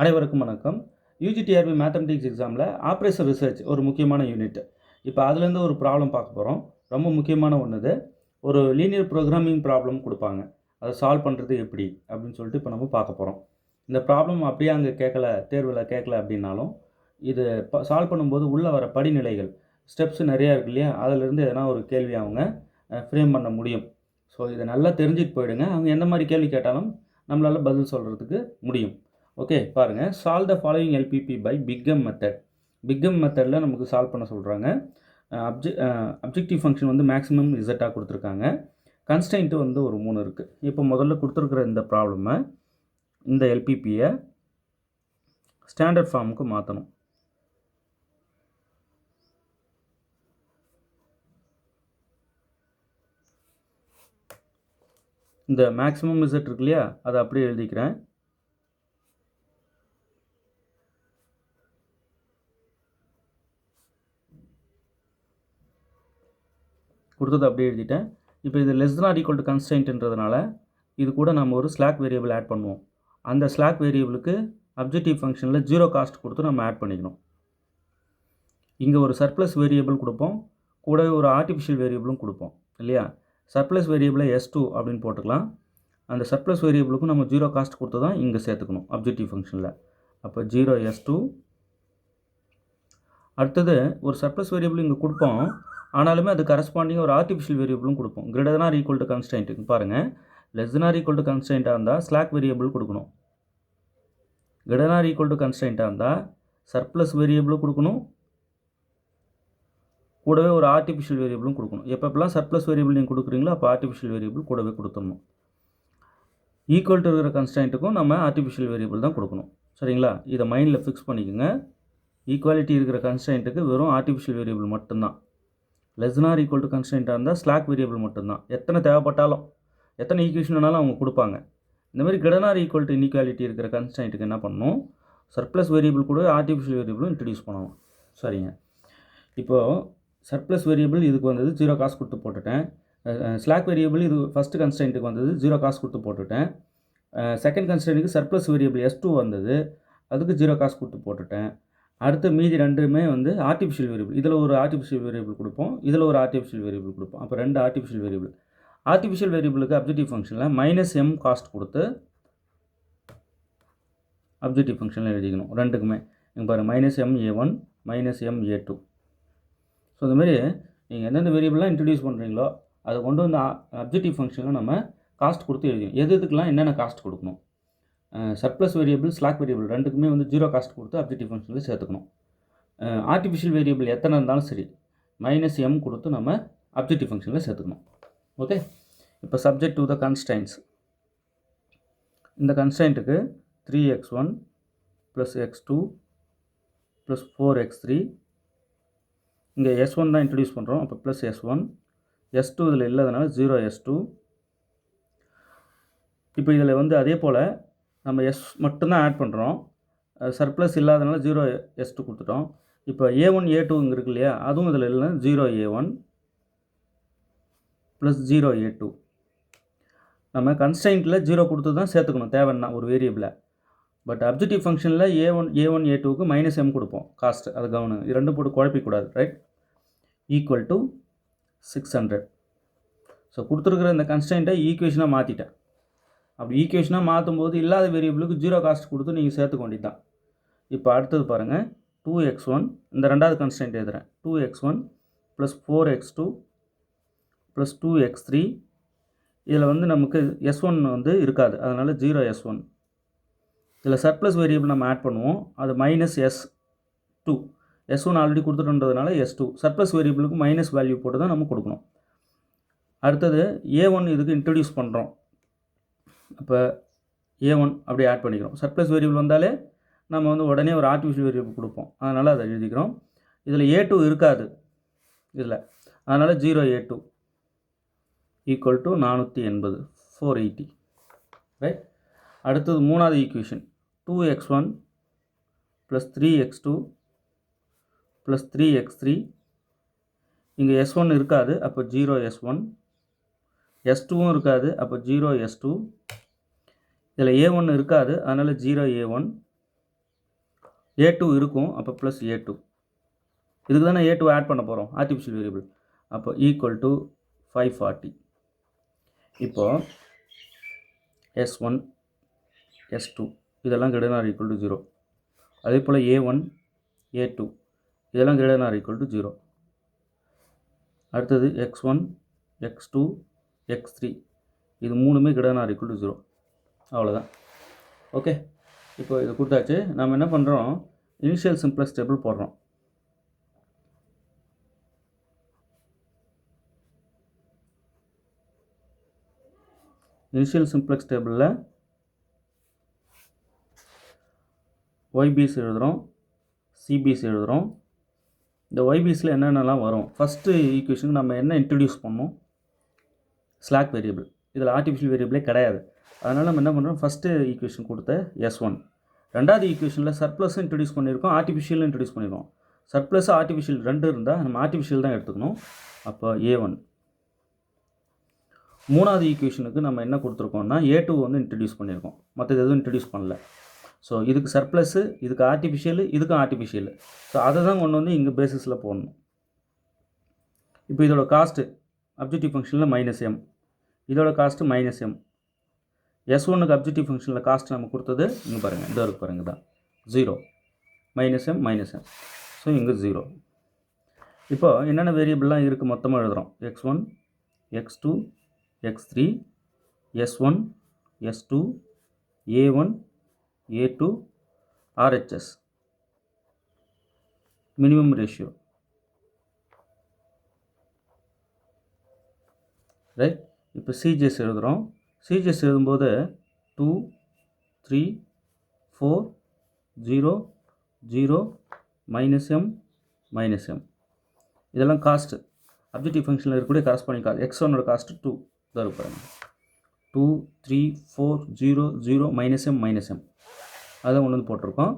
அனைவருக்கும் வணக்கம். UGTRB mathematics எக்ஸாமில் ஆப்ரேஷன் ரிசர்ச் ஒரு முக்கியமான யூனிட். இப்போ அதுலேருந்து ஒரு ப்ராப்ளம் பார்க்க போகிறோம். ரொம்ப முக்கியமான ஒன்று இது. ஒரு லீனியர் ப்ரோக்ராமிங் ப்ராப்ளம் கொடுப்பாங்க. அதை சால்வ் பண்ணுறது எப்படி அப்படின்னு சொல்லிட்டு இப்போ நம்ம பார்க்க போகிறோம். இந்த ப்ராப்ளம் அப்படியே அங்கே தேர்வில் கேட்கல அப்படின்னாலும் இது சால்வ் பண்ணும்போது உள்ளே வர படிநிலைகள் ஸ்டெப்ஸ் நிறையா இருக்கு இல்லையா, அதிலேருந்து எதனா ஒரு கேள்வி அவங்க ஃப்ரேம் பண்ண முடியும். ஸோ இதை நல்லா தெரிஞ்சுட்டு போயிடுங்க. அவங்க எந்த மாதிரி கேள்வி கேட்டாலும் நம்மளால் பதில் சொல்கிறதுக்கு முடியும். ஓகே, பாருங்கள். Solve the following LPP by big M method. Big M மெத்தடில் நமக்கு சால்வ் பண்ண சொல்கிறாங்க. அப்ஜெக்டிவ் ஃபங்க்ஷன் வந்து மேக்ஸிமம் இசட்டாக கொடுத்துருக்காங்க. கன்ஸ்டன்ட்டு வந்து ஒரு 3 இருக்குது. இப்போ முதல்ல கொடுத்துருக்குற இந்த ப்ராப்ளமை இந்த எல்பிபியை ஸ்டாண்டர்ட் ஃபார்முக்கு மாற்றணும். இந்த மேக்ஸிமம் இசட் இருக்கு இல்லையா, அதை அப்படியே எழுதிக்கிறேன். கொடுத்தது அப்படியே எழுதிட்டேன். இப்போ இது less than or equal to கன்ஸ்டன்ட்ன்றதுனால இது கூட நம்ம ஒரு ஸ்லாக் வேரியபிள் ஆட் பண்ணுவோம். அந்த ஸ்லாக் வேரியபிளுக்கு அப்ஜெக்டிவ் ஃபங்க்ஷனில் 0 காஸ்ட் கொடுத்து நம்ம ஆட் பண்ணிக்கணும். இங்கே ஒரு சர்ப்ளஸ் வேரியபிள் கொடுப்போம், கூடவே ஒரு ஆர்டிஃபிஷியல் வேரியபிளும் கொடுப்போம் இல்லையா. சர்ப்ளஸ் வேரியபிளை S2 அப்படின்னு போட்டுக்கலாம். அந்த சர்ப்ளஸ் வேரியபிளுக்கும் நம்ம 0 காஸ்ட் கொடுத்து தான் இங்கே சேர்த்துக்கணும் அப்ஜெக்டிவ் ஃபங்க்ஷனில். அப்போ 0 S2. அடுத்தது ஒரு சர்ப்ளஸ் வேரியபிள் இங்கே கொடுப்போம், ஆனாலுமே அது கரஸ்பாண்டிங் ஒரு ஆர்டிஃபிஷியல் வேரியபிளும் கொடுப்போம். Greater than or equal to கன்ஸ்டன்ட்டுக்கு பாருங்கள், less than or equal to கன்ஸ்டன்ட்டாக இருந்தால் ஸ்லாக் வேரியபிள் கொடுக்கணும். Greater than or equal to கன்ஸ்டன்ட்டாக இருந்தால் சர்ப்ளஸ் வேரியபிளும் கொடுக்கணும், கூடவே ஒரு ஆர்டிஃபிஷியல் வேரியபிளும் கொடுக்கணும். எப்பப்பெல்லாம் சர்ப்ளஸ் வேரியபிள் நீங்கள் கொடுக்குறீங்களோ அப்போ ஆர்டிஃபிஷியல் வேரியபிள் கூடவே கொடுத்துடணும். ஈக்குவல் டு இருக்கிற கன்ஸ்டன்ட்டுக்கும் நம்ம ஆர்டிஃபிஷியல் வேரியபிள் தான் கொடுக்கணும். சரிங்களா, இதை மைண்டில் ஃபிக்ஸ் பண்ணிக்கோங்க. ஈக்குவாலிட்டி இருக்கிற கன்ஸ்டன்ட்டுக்கு வெறும் ஆர்டிஃபிஷியல் வேரியபிள் மட்டும்தான். Less than or equal to கன்ஸ்டன்ட்டாக இருந்தால் ஸ்லாக் வேரியபிள் மட்டும்தான். எத்தனை தேவைப்பட்டாலும், எத்தனை ஈக்குவேஷன் வேணாலும் அவங்க கொடுப்பாங்க. இந்த மாதிரி greater than or equal to inequality இருக்கிற கன்ஸ்டன்ட்டுக்கு என்ன பண்ணணும், சர்ப்ளஸ் வேரியபிள் கூட ஆர்டிஃபிஷியல் வேரியபிளும் இன்ட்ரடியூஸ் பண்ணணும். சரிங்க, இப்போது சர்ப்ளஸ் வேரியபிள் இதுக்கு வந்தது 0 காசு கொடுத்து போட்டுட்டேன். ஸ்லாக் வேரியபிள் இது ஃபஸ்ட்டு கன்ஸ்டன்ட்டுக்கு வந்தது 0 காசு கொடுத்து போட்டுட்டேன். செகண்ட் கன்ஸ்டன்ட்டுக்கு சர்ப்ளஸ் வேரியபிள் S2 வந்தது, அதுக்கு 0 காசு கொடுத்து போட்டுட்டேன். அடுத்து மீதி ரெண்டுமே வந்து ஆர்டிஃபிஷியல் வேரியபிள். இதில் ஒரு ஆர்டிஃபிஷியல் வேரியபிள் கொடுப்போம், இதில் ஒரு ஆர்டிஃபிஷியல் வேரியபிள் கொடுப்போம். அப்போ 2 ஆர்டிஃபிஷியல் வேரியபிள். ஆர்டிஃபிஷியல் வேரியபிளுக்கு அப்ஜெக்டிவ் ஃபங்க்ஷனில் -m காஸ்ட் கொடுத்து அப்ஜெக்டிவ் ஃபங்க்ஷனில் எழுதிக்கணும். ரெண்டுக்குமே இங்கே பாருங்கள், -m(a1) -m(a2). ஸோ இந்தமாரி நீங்கள் எந்தெந்த வேரியபிள்லாம் இன்ட்ரடியூஸ் பண்ணுறீங்களோ அதை கொண்டு வந்து அப்ஜெக்டிவ் ஃபங்க்ஷனில் நம்ம காஸ்ட் கொடுத்து எழுதிக்கணும். எதுக்கெல்லாம் என்னென்ன காஸ்ட் கொடுக்கணும். சர்ப்ளஸ் வேரியபிள், ஸ்லாக் வேரியபிள் ரெண்டுக்குமே வந்து 0 காஸ்ட் கொடுத்து அப்ஜெக்டிவ் ஃபங்க்ஷனில் சேர்த்துக்கணும். ஆர்டிஃபிஷியல் வேரியபிள் எத்தனை இருந்தாலும் சரி -m கொடுத்து நம்ம அப்ஜெக்டிவ் ஃபங்க்ஷனில் சேர்த்துக்கணும். ஓகே, இப்போ சப்ஜெக்ட் டு த கன்ஸ்டன்ட்ஸ். இந்த கன்ஸ்டன்ட்டுக்கு 3x1 + x2 + 4x3. இங்கே S1 தான் இன்ட்ரடியூஸ் பண்ணுறோம், அப்போ ப்ளஸ் S1. S2 இதில் இல்லாதனால 0 S2. இப்போ இதில் வந்து அதே போல் நம்ம S மட்டும்தான் ஆட் பண்ணுறோம், சர்ப்ளஸ் இல்லாதனால 0 S2 கொடுத்துட்டோம். இப்போ A1 A2 இங்கே இருக்கு இல்லையா, அதுவும் இதில் இல்லை, 0 A1 + 0 A2. நம்ம கன்ஸ்டன்ட்டில் 0 கொடுத்து தான் சேர்த்துக்கணும் தேவைன்னா ஒரு வேரியபிளை. பட் அப்ஜெக்டிவ் ஃபங்க்ஷனில் A1 A2க்கு -m கொடுப்போம் காஸ்ட். அது கவனம், இரண்டும் போட்டு குழப்பிக்கூடாது. Right, equal to 600. ஸோ கொடுத்துருக்குற இந்த கன்ஸ்டன்ட்டை ஈக்குவேஷனாக மாற்றிட்டேன். அப்படி ஈக்குவேஷனாக மாற்றும் போது இல்லாத வேரியபிளுக்கு 0 காஸ்ட் கொடுத்து நீங்கள் சேர்த்துக்க வேண்டியது தான். இப்போ அடுத்தது பாருங்கள், 2x1, இந்த ரெண்டாவது கன்ஸ்டன்ட் எழுதுகிறேன். 2x1 + 4x2 + 2x3. இதில் வந்து நமக்கு S1 வந்து இருக்காது, அதனால் 0 S1. இதில் சர்ப்ளஸ் வேரியபிள் நம்ம ஆட் பண்ணுவோம், அது -S2. S1 ஆல்ரெடி கொடுத்துட்டுன்றதுனால S2. சர்ப்ளஸ் வேரியபிளுக்கு மைனஸ் வேல்யூ போட்டு தான் நம்ம கொடுக்கணும். அடுத்தது A1 இதுக்கு இன்ட்ரடியூஸ் பண்ணுறோம், அப்போ A1 அப்படியே ஆட் பண்ணிக்கிறோம். சர்ப்ளஸ் வேரியபிள் வந்தாலே நம்ம வந்து உடனே ஒரு ஆர்டிஃபிஷியல் வேரியபிள் கொடுப்போம், அதனால் அதை எழுதிக்கிறோம். இதில் A2 இருக்காது இதில், அதனால் 0 A2 ஈக்குவல் டு 480, 480. ரைட், அடுத்தது மூணாவது ஈக்குவேஷன் 2x1 + 3x2 + 3x3. இங்கே S1 இருக்காது, அப்போ 0 S1. S2வும் இருக்காது, அப்போ 0 S2. இதில் A1 இருக்காது, அதனால் 0 A1. A2 இருக்கும். அப்போ ப்ளஸ் A2. இதுக்கு தானே A2 ஆட் பண்ண போகிறோம், ஆர்டிஃபிஷியல் வேரியபிள். அப்போ ஈக்குவல் டு 540. இப்போது S1 S2 இதெல்லாம் greater than or equal to 0. அதே போல் A1 A2 இதெல்லாம் greater than or equal to 0. அடுத்தது X1 X2 X3 இது மூணுமே greater than or equal to 0. அவ்வளோதான். ஓகே, இப்போ இது கொடுத்தாச்சு. நம்ம என்ன பண்ணுறோம், இனிஷியல் சிம்ப்ளக்ஸ் டேபிள் போடுறோம். இனிஷியல் சிம்ப்ளக்ஸ் டேபிளில் YBs எழுதுகிறோம், CBs எழுதுகிறோம். இந்த YBஸில் என்னென்னலாம் வரும், ஃபஸ்ட்டு ஈக்குவேஷனுக்கு நம்ம என்ன இன்ட்ரடியூஸ் பண்ணோம், ஸ்லாக் வேரியபிள். இதில் ஆர்டிஃபிஷியல் வேரியபிளே கிடையாது. அதனால் நம்ம என்ன பண்ணுறோம், ஃபஸ்ட்டு ஈக்குவேஷன் கொடுத்த S1. ரெண்டாவது ஈக்குவேஷனில் சர்ப்ளஸும் இன்ட்ரடியூஸ் பண்ணியிருக்கோம், ஆர்டிஃபிஷியலும் இன்ட்ரடியூஸ் பண்ணியிருக்கோம். சர்ப்ளஸ் ஆர்டிஃபிஷியல் ரெண்டு இருந்தால் நம்ம ஆர்டிஃபிஷியல் தான் எடுத்துக்கணும். அப்போ A1. மூணாவது ஈக்குவேஷனுக்கு நம்ம என்ன கொடுத்துருக்கோம்னா A2 வந்து இன்ட்ரடியூஸ் பண்ணியிருக்கோம், மற்றது எதுவும் இன்ட்ரடியூஸ் பண்ணல. ஸோ இதுக்கு சர்ப்ளஸ்ஸு, இதுக்கு ஆர்டிஃபிஷியலு, இதுக்கும் ஆர்டிஃபிஷியலு. ஸோ அதை தான் கொண்டு வந்து இங்கே பேசிஸில் போடணும். இப்போ இதோட காஸ்ட்டு அப்ஜெக்டிவ் ஃபங்க்ஷனில் -m, இதோட காஸ்ட்டு -m. S1க்கு அப்ஜெக்டிவ் ஃபங்க்ஷனில் காஸ்ட் நம்ம கொடுத்தது இங்கே பாருங்கள், இந்த இருக்கு பாருங்கள், தான் 0 -m. ஸோ இங்கே 0. இப்போ என்னென்ன வேரியபிள்லாம் இருக்குது மொத்தமாக எழுதுகிறோம். X1 X2 X3 S1 S2 A1 A2 RHS minimum ratio, right. இப்போ CJs எழுதுகிறோம். CJs எழுதும்போது 2 3 4 0 0 -m இதெல்லாம் காஸ்ட்டு அப்ஜெக்டிவ் ஃபங்க்ஷனில் இருக்கக்கூடிய கரஸ்பாண்டிங் காஸ்ட். X1ஓட காஸ்ட்டு 2 தான் இருக்கு பாருங்கள். 2 3 4 0 0 -m அதை கொண்டு வந்து போட்டிருக்கோம்.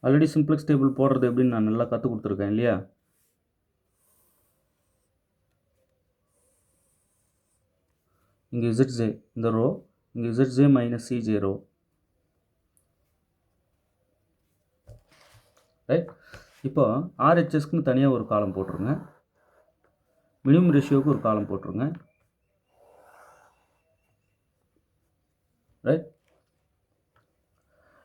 ஆல்ரெடி சிம்ப்ளக்ஸ் டேபிள் போடுறது எப்படின்னு நான் நல்லா கற்றுக் கொடுத்துருக்கேன் இல்லையா. இங்கே ZJ இந்த ரோ, இங்கே ZJ - CJ ரோ, ரைட். இப்போ RHSக்குன்னு தனியாக ஒரு காலம் போட்டுருங்க, மினிமம் ரேஷியோவுக்கு ஒரு காலம் போட்டுருங்க, ரைட்.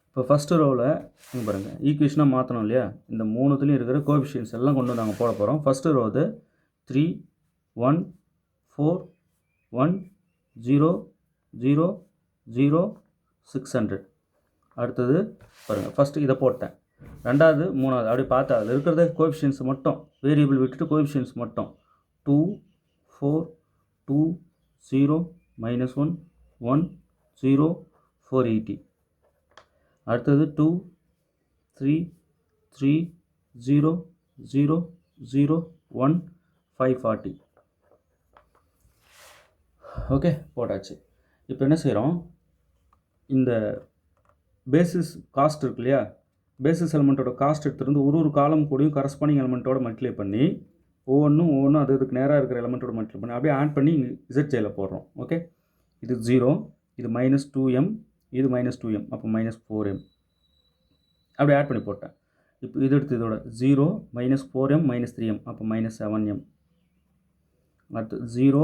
இப்போ ஃபஸ்ட்டு ரோவில் இங்கே பாருங்கள், ஈக்குவேஷனாக மாற்றணும் இல்லையா. இந்த மூணுத்துலேயும் இருக்கிற கோஎஃபிஷியன்ட்ஸ் எல்லாம் கொண்டு நாங்கள் போட போகிறோம். ஃபஸ்ட்டு ரோது 3 1 4 1 0 0 0 600. அடுத்தது பாருங்கள், ஃபஸ்ட்டு இதை போட்டேன். ரெண்டாவது மூணாவது அப்படி பார்த்தா அதில் இருக்கிறத கோஎஃபிஷியன்ட்ஸ் மட்டும், வேரியபிள் விட்டுட்டு கோஎஃபிஷியன்ட்ஸ் மட்டும் 2 4 2 0 -1 1 0 480. அடுத்தது 2 3 3 0 0 0 1 540. ஓகே, போட்டாச்சு. இப்போ என்ன செய்கிறோம், இந்த பேசிஸ் காஸ்ட் இருக்கு இல்லையா, பேசிஸ் எலிமெண்ட்டோட காஸ்ட் எடுத்துருந்து ஒரு காலம் கூடயும் கரஸ்பாண்டிங் எலிமெண்ட்டோட மல்டிப்ளை பண்ணி ஒவ்வொன்றும் அது அதுக்கு நேராக இருக்கிற எலிமெண்ட்டோட மல்டிப்ளை பண்ணி அப்படியே ஆட் பண்ணி ZJல போடுறோம். ஓகே, இது 0, இது -2m, இது -2m, அப்போ -4m அப்படியே ஆட் பண்ணி போட்டேன். இப்போ இது எடுத்து இதோட 0 -4m -3m, அப்போ -7m. அடுத்து 0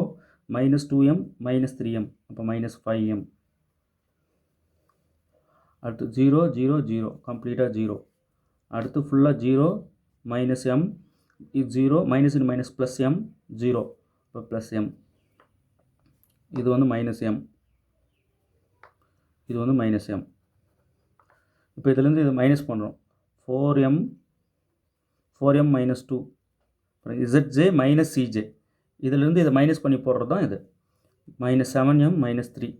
-2m -3m, அப்போ -5m. அடுத்து 0 0 0 கம்ப்ளீட்டாக 0. அடுத்து ஃபுல்லாக 0 -m, இது 0 -, +m 0, இப்போ +m. இது வந்து -m, இது வந்து -m. இப்போ இதுலேருந்து இது மைனஸ் பண்ணுறோம். 4m -2 ZJ -CJ, இதிலேருந்து இதை மைனஸ் பண்ணி போடுறது தான் இது. -7m -3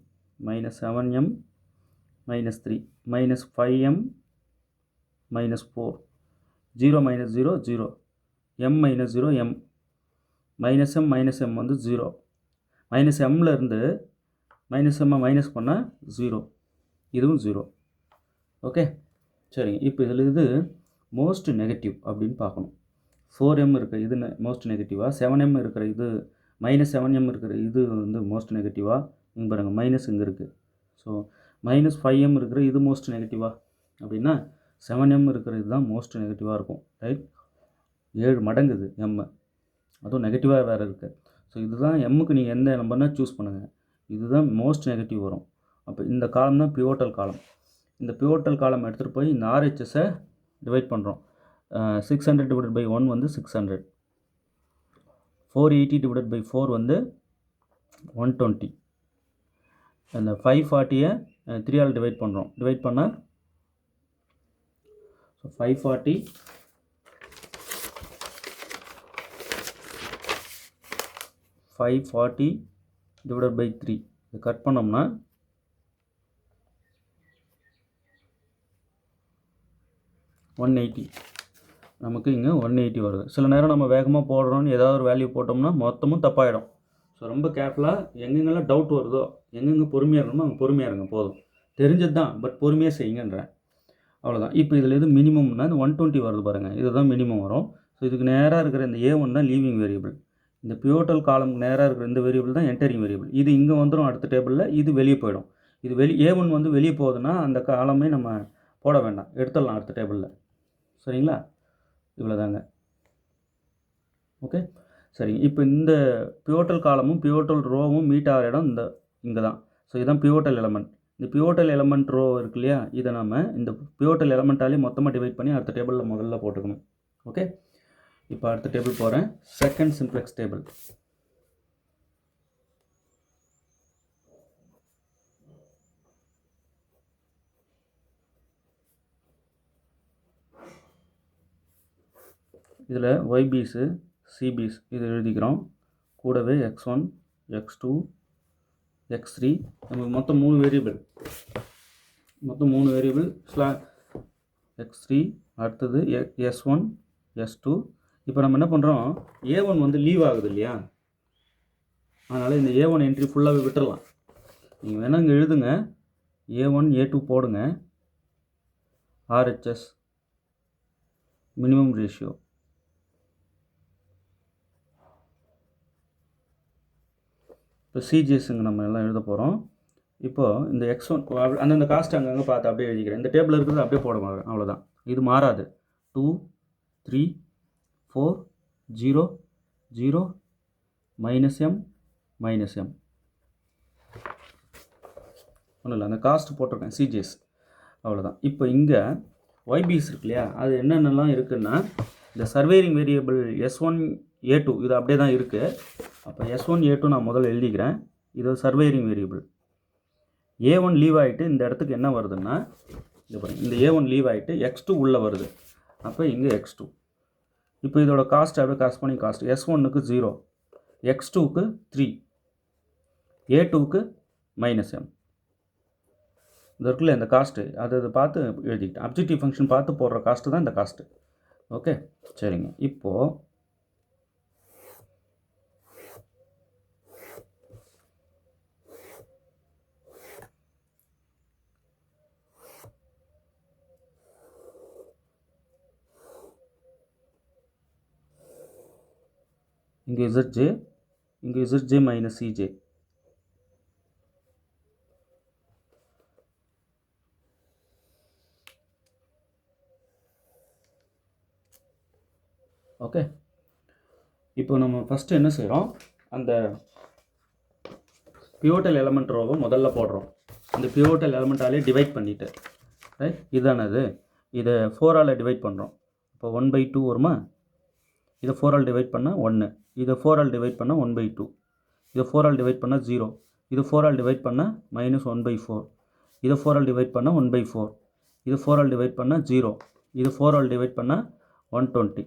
-7m -3 -5m -4 0 -0 0 m -0 m -m வந்து 0 -mல இருந்து -m மைனஸ் பண்ணால் 0, இதுவும் 0. ஓகே, சரிங்க. இப்போ இதில் இது மோஸ்ட் நெகட்டிவ் அப்படின்னு பார்க்கணும். 4m இருக்கிற இது மோஸ்ட் நெகட்டிவாக, 7m இருக்கிற இது -7m இருக்குது, இது வந்து மோஸ்ட் நெகட்டிவாக. இங்கே பாருங்கள் மைனஸ் இங்கே இருக்குது. ஸோ -5m இருக்கிற இது மோஸ்ட் நெகட்டிவாக அப்படின்னா 7m இருக்கிறது தான் மோஸ்ட் நெகட்டிவாக இருக்கும். ரைட், 7 மடங்குது எம், அதுவும் நெகட்டிவாக வேறு இருக்குது. ஸோ இதுதான் எம்முக்கு நீங்கள் எந்த நம்பர்னா சூஸ் பண்ணுங்கள், இதுதான் மோஸ்ட் நெகட்டிவ் வரும். அப்போ இந்த காலம் தான் பிவோட்டல் காலம். இந்த பிவோட்டல் காலம் எடுத்துகிட்டு போய் இந்த ஆர்ஹெச்எஸை டிவைட் பண்ணுறோம். 600 டிவைடட் பை 1 வந்து 600, 480 டிவைடட் பை 4 வந்து 120. அந்த 540-ஐ 3 ஆல் டிவைட் பண்ணுறோம். டிவைட் பண்ணால் ஸோ 540 டிவைடட் பை 3 இது கட் பண்ணோம்னா 180. நமக்கு இங்கே 180 வருது. சில நேரம் நம்ம வேகமாக போடுறோன்னு ஏதாவது ஒரு வேல்யூ போட்டோம்னா மொத்தமும் தப்பாயிடும். ஸோ ரொம்ப கேர்ஃபுல்லாக எங்கெங்கெல்லாம் டவுட் வருதோ, எங்கெங்கே பொறுமையாக இருக்கணுமோ அங்கே பொறுமையாக இருங்க, போதும். தெரிஞ்சது தான், பட் பொறுமையாக செய்யுங்கன்றேன், அவ்வளோதான். இப்போ இதில் எது மினிமம்னா இந்த 120 வருது பாருங்கள், இதுதான் மினிமம் வரும். ஸோ இதுக்கு நேராக இருக்கிற இந்த A1 தான் லீவிங் வேரியபிள். இந்த பிவோட்டல் காலமுக்கு நேராக இருக்கிற இந்த வேரியபிள் தான் என்டரிங் வேரியபிள். இது இங்கே வந்துடும் அடுத்த டேபிளில், இது வெளியே போயிடும். இது A1 வந்து வெளியே போகுதுன்னா அந்த காலமே நம்ம போட வேண்டாம், எடுத்துடலாம் அடுத்த டேபிளில். சரிங்களா, இவ்வளோதாங்க. ஓகே, சரிங்க. இப்போ இந்த பிவோட்டல் காலமும் பிவோட்டல் ரோவும் மீட் ஆகிற இடம் இங்கே தான். ஸோ இதுதான் பிவோட்டல் எலமெண்ட். இந்த பிவோட்டல் எலமெண்ட் ரோ இருக்கு இல்லையா, இதை நம்ம இந்த பிவோட்டல் எலமெண்ட்டாலே மொத்தமாக டிவைட் பண்ணி அடுத்த டேபிளில் முதல்ல போட்டுக்கணும். ஓகே, இப்போ அடுத்த டேபிள் போகிறேன். Second simplex table. இதில் ஒய்பிஸு சிபிஸ் இது எழுதிக்கிறோம். கூடவே x1 x2 x3 நமக்கு மொத்தம் 3 வேரியபிள். x3 அடுத்தது s1 s2. இப்போ நம்ம என்ன பண்ணுறோம், A1 வந்து லீவ் ஆகுது இல்லையா, அதனால் இந்த A1 என்ட்ரி ஃபுல்லாகவே விட்டுடலாம். நீங்கள் வேணால் இங்கே எழுதுங்க, A1 A2 போடுங்க, RHS மினிமம் ரேஷியோ. இப்போ சிஜிஎஸ்ங்க நம்ம எல்லாம் எழுத போகிறோம். இப்போது இந்த x1 அந்தந்த காஸ்ட் அங்கங்கே பார்த்து அப்படியே எழுதிக்கிறேன். இந்த டேபிள் இருக்கிறது அப்படியே போட மாட்டேன், அவ்வளோதான். இது மாறாது. 2 3 4 0 0 -m -m ஒன்றும் இல்லை, அந்த காஸ்ட் போட்டிருக்கேன் சிஜிஎஸ், அவ்வளோதான். இப்போ இங்கே ஒய்பிஸ் இருக்கு இல்லையா, அது என்னென்னலாம் இருக்குன்னா இந்த சர்வேரிங் வேரியபிள் S1 A2 இது அப்படியே தான் இருக்குது. அப்போ S1 A2 நான் முதல்ல எழுதிக்கிறேன். இது சர்வேரிங் வேரியபிள். A1 லீவ் ஆகிட்டு இந்த இடத்துக்கு என்ன வருதுன்னா, இது பாருங்கள், இந்த A1 லீவ் ஆகிட்டு x2 உள்ளே வருது. அப்போ இங்கே x2. இப்போ இதோட காஸ்ட் அப்படியே காஸ்ட் காஸ்ட் S1க்கு 0, x2க்கு 3, A2க்கு -m. இது இருக்குல்ல இந்த காஸ்ட்டு, அதை பார்த்து எழுதிக்கிட்டேன். அப்ஜெக்டிவ் ஃபங்க்ஷன் பார்த்து போடுற காஸ்ட்டு தான் இந்த காஸ்ட்டு. ஓகே, சரிங்க. இப்போது இங்கே ZJ, இங்கே ZJ - CJ. ஓகே, இப்போ நம்ம ஃபஸ்ட்டு என்ன செய்கிறோம், அந்த பிவோட்டல் எலமெண்ட் ரோவை முதல்ல போடுறோம். இந்த பிவோட்டல் எலமெண்ட்டாலே டிவைட் பண்ணிவிட்டு, ரைட், இதுதானது. இதை 4 ஆல் டிவைட் பண்ணுறோம். இப்போ 1/2 வருமா, இதை 4 ஆல் டிவைட் பண்ணால் 1, இதை 4 ஆல் டிவைட் பண்ணால் 1/2, இதை 4 ஆல் டிவைட் பண்ணால் 0, இது 4 ஆல் டிவைட் பண்ணால் -1/4, இதை 4 ஆல் டிவைட் பண்ணால் 1/4, இது 4 ஆல் டிவைட் பண்ணால் 0, இது 4 ஆல் டிவைட் பண்ணால் 120.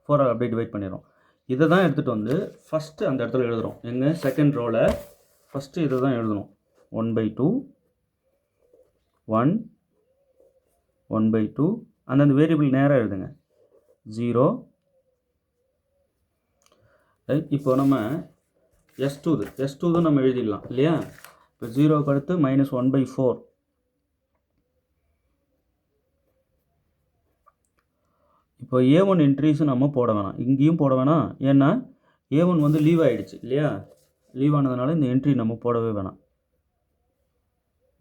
4 ஆல் அப்படியே டிவைட் பண்ணிடுறோம். இதை தான் எடுத்துகிட்டு வந்து ஃபஸ்ட்டு அந்த இடத்துல எழுதுகிறோம். எங்கள் செகண்ட் ரோவில் ஃபஸ்ட்டு இதை தான் எழுதணும். 1/2 1 1/2 அந்தந்த வேரியபிள் நேராக எழுதுங்க. 0. ரைட், இப்போ நம்ம S2 தான் நம்ம எழுதிடலாம் இல்லையா. இப்போ 0க்கு அடுத்து -1/4. இப்போ A1 என்ட்ரிஸும் நம்ம போட வேணாம், இங்கேயும் போட வேணாம். ஏன்னா A1 வந்து லீவ் ஆகிடுச்சு இல்லையா, லீவ் ஆனதுனால இந்த என்ட்ரி நம்ம போடவே வேணாம்,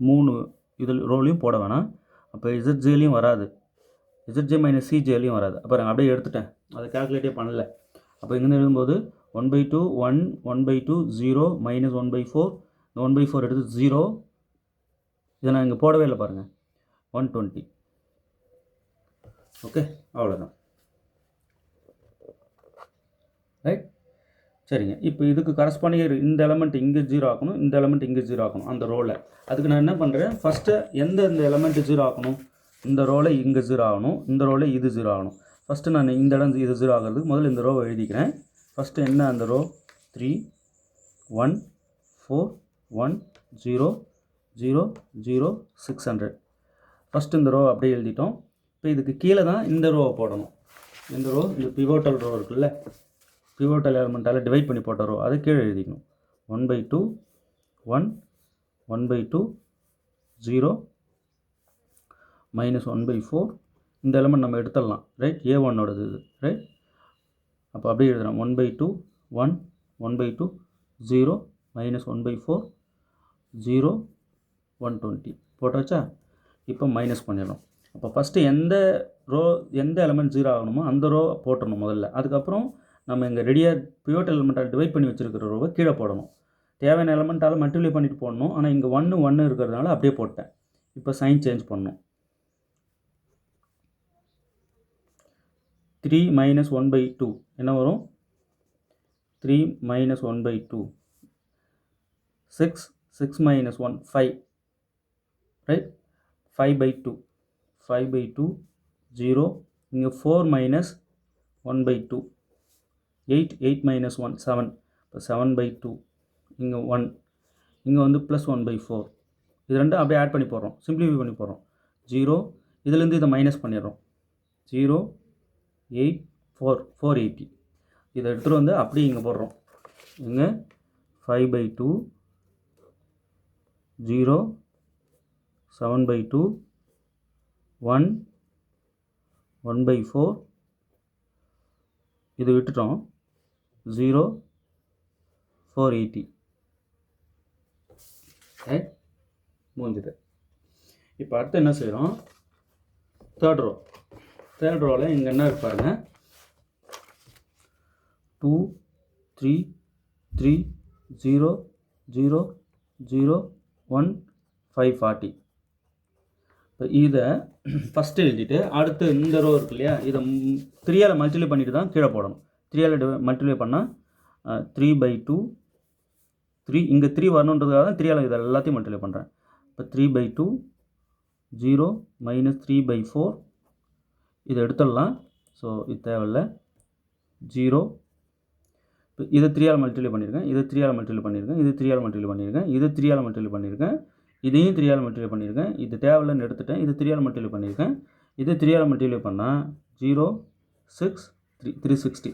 3 இதில் ரோலையும் போட வேணாம். அப்போ ZJலையும் வராது, ZJ மைனஸ் CJலையும் வராது. அப்புறம் அப்படியே எடுத்துட்டேன், அதை கால்குலேட்டே பண்ணல. அப்போ இங்கேருந்து எழுதும்போது 1/2 1 1/2 0 மைனஸ் 1/4, இந்த 1/4 எடுத்து 0, இதை நான் இங்கே போடவே இல்லை பாருங்கள், 120. ஓகே, அவ்வளோதான். ரைட், சரிங்க. இப்போ இதுக்கு கரஸ்பாண்டிங் இந்த எலமெண்ட் இங்கே 0 ஆக்கணும், இந்த எலமெண்ட் இங்கே 0 ஆக்கணும் அந்த ரோவில். அதுக்கு நான் என்ன பண்ணுறேன், ஃபஸ்ட்டு இந்த எலமெண்ட் 0 ஆக்கணும், இந்த ரோவில் இங்கே 0 ஆகணும், இந்த ரோவில் இது 0 ஆகணும். ஃபஸ்ட்டு நான் இந்த இடம் இது 0 ஆகிறதுக்கு முதல்ல இந்த ரோவை எழுதிக்கிறேன். ஃபஸ்ட்டு என்ன அந்த ரோ 3 1 4 1 0 0 0 600. ஃபஸ்ட்டு இந்த ரோ அப்படியே எழுதிட்டோம். இப்போ இதுக்கு கீழே தான் இந்த ரோவை போடணும். இந்த ரோ இந்த பிவோட்டல் ரோ இருக்குல்ல, பிவோட்டல் எலமெண்ட்டால் டிவைட் பண்ணி போட்ட ரோ, அதை கீழே எழுதிக்கணும். 1/2 1 1/2 0 மைனஸ் 1/4, இந்த எலமெண்ட் நம்ம எடுத்துடலாம். ரைட், A1ஓடது இது. ரைட், அப்போ அப்படியே எழுதுகிறோம். 1/2 1 1/2 0 மைனஸ் 1/4 0 120 போட்டாச்சா. இப்போ மைனஸ் பண்ணிடணும். அப்போ ஃபஸ்ட்டு எந்த எலமெண்ட் 0 ஆகணுமோ அந்த ரோ போட்டணும் முதல்ல. அதுக்கப்புறம் நம்ம இங்கே ரெடியாக பிவோட்டல் எலமெண்ட்டால் டிவைட் பண்ணி வச்சுருக்கிற ரோவை கீழே போடணும். தேவையான எலமெண்ட்டால் மல்டிப்ளை பண்ணிட்டு போடணும். ஆனால் இங்கே 1 1 இருக்கிறதுனால அப்படியே போட்டேன். இப்போ சைன் சேஞ்ச் பண்ணணும். 3 மைனஸ் 1/2 என்ன வரும், 3 மைனஸ் 1/2 6 6 மைனஸ் 1 5. ரைட், 5/2 5/2 0, இங்கே 4 மைனஸ் 1/2 8 8 மைனஸ் 1 7, இப்போ 7/2, இங்கே 1, இங்கே வந்து ப்ளஸ் 1/4. இது ரெண்டும் அப்படியே ஆட் பண்ணி போடுறோம், சிம்பிளிஃபை பண்ணி போடுறோம். 0, இதுலேருந்து இதை மைனஸ் பண்ணிடுறோம். 0 8 4 480. இதை எடுத்துகிட்டு வந்து அப்படியே இங்கே போடுறோம். இங்கே 5/2 0 7/2 1 1/4, இது விட்டுட்டோம். 0 480. முடிஞ்சுது. இப்போ அடுத்து என்ன செய்கிறோம், தேர்ட் ரோவில் இங்கே என்ன இருப்பாருங்க, 2 3 3 0 0 0 1 540. இப்போ இதை ஃபஸ்ட்டு எழுதிட்டு அடுத்து இந்த ரோ இருக்கு இல்லையா, இதை 3ஆல் மல்டிப்ளை பண்ணிட்டு தான் கீழே போடணும். 3ஆல் மல்டிப்ளை பண்ணால் 3/2 3, இங்கே 3 வரணுன்றதுக்காக தான் 3ஆல் இதை எல்லாத்தையும் மல்டிப்ளை பண்ணுறேன். இப்போ 3/2 0 மைனஸ் 3/4, இதை எடுத்துடலாம். ஸோ இது தேவையில்லை. 0, இப்போ இதை 3ஆல் மல்டிப்ளை பண்ணியிருக்கேன், இதை 3ஆல் மல்டிப்ளை பண்ணியிருக்கேன், இது 3ஆல் மல்டிப்ளை பண்ணியிருக்கேன், இதை 3ஆல் மல்டிப்ளை பண்ணியிருக்கேன், இதையும் 3ஆல் மல்டிப்ளை பண்ணியிருக்கேன், இது தேவையில்லைன்னு எடுத்துட்டேன், இது 3ஆல் மல்டிப்ளை பண்ணியிருக்கேன், இது 3ஆல் மல்டிப்ளை பண்ணால் 0 6 3 360.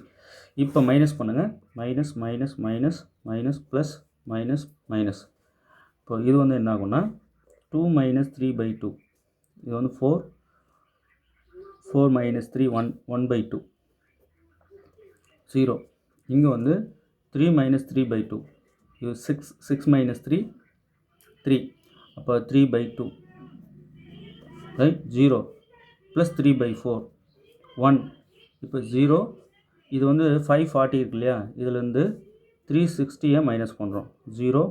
இப்போ மைனஸ் பண்ணுங்கள், minus minus minus minus plus minus minus. இப்போ இது வந்து என்ன ஆகும்னா 2 மைனஸ் 3/2, இது வந்து 4 4 மைனஸ் 3 1/2 0, இங்கே வந்து 3 மைனஸ் 3/2, இது 6 6 மைனஸ் 3 3, அப்போ 3/2 ரைட். 0 ப்ளஸ் 3/4 1, இப்போ 0, இது வந்து 540 இருக்கு இல்லையா, இதுலேருந்து 360 மைனஸ் பண்ணுறோம். 0